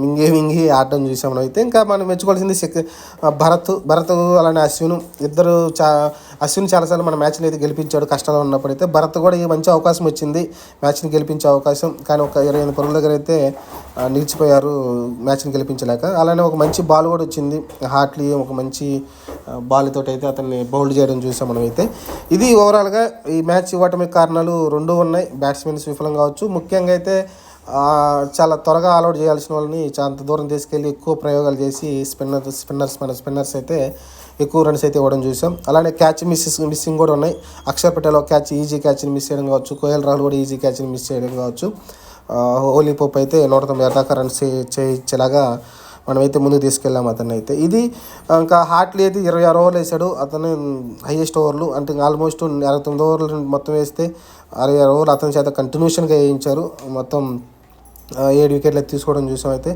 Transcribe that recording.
మింగి ఆడడం చూసాం మనం అయితే. ఇంకా మనం మెచ్చుకోవాల్సింది భరత్ అలానే ఇద్దరు అశ్విన్ చాలాసార్లు మన మ్యాచ్ని అయితే గెలిపించాడు కష్టాలు ఉన్నప్పుడైతే. భరత్ కూడా ఈ మంచి అవకాశం వచ్చింది మ్యాచ్ని గెలిపించే అవకాశం, కానీ ఒక 28 పరుగుల దగ్గర అయితే నిలిచిపోయారు మ్యాచ్ని గెలిపించలేక. అలానే ఒక మంచి బాల్ కూడా వచ్చింది హార్ట్లీ, ఒక మంచి బాల్ తోటి అయితే అతన్ని బౌల్డ్ చేయడం చూసాం మనం అయితే. ఇది ఓవరాల్గా ఈ మ్యాచ్ ఇవ్వటమే కారణాలు రెండు ఉన్నాయి. బ్యాట్స్మెన్స్ విఫలం కావచ్చు, ముఖ్యంగా అయితే చాలా త్వరగా ఆల్అౌట్ చేయాల్సిన వాళ్ళని చాలా దూరం తీసుకెళ్ళి ఎక్కువ ప్రయోగాలు చేసి స్పిన్నర్స్ అయితే ఎక్కువ రన్స్ అయితే ఇవ్వడం చూసాం. అలానే క్యాచ్ మిస్సింగ్ కూడా ఉన్నాయి. అక్షర్ పటేల్ ఒక క్యాచ్ ఈజీ క్యాచ్ని మిస్ చేయడం కావచ్చు, కోహెల్ రాహుల్ కూడా ఈజీ క్యాచ్ని మిస్ చేయడం కావచ్చు. ఓలీ పోప్ అయితే 196 దాకా రన్స్ చేయించేలాగా మనమైతే ముందుకు తీసుకెళ్ళాం అతన్ని అయితే. ఇది ఇంకా హార్ట్లీ అయితే 26 ఓవర్లు వేసాడు, అతను హైయెస్ట్ ఓవర్లు. అంటే ఆల్మోస్ట్ 69 ఓవర్లు మొత్తం వేస్తే 66 ఓవర్లు అతని చేత కంటిన్యూషన్గా వేయించారు. మొత్తం 7 వికెట్లు తీసుకోవడం చూసాం అయితే.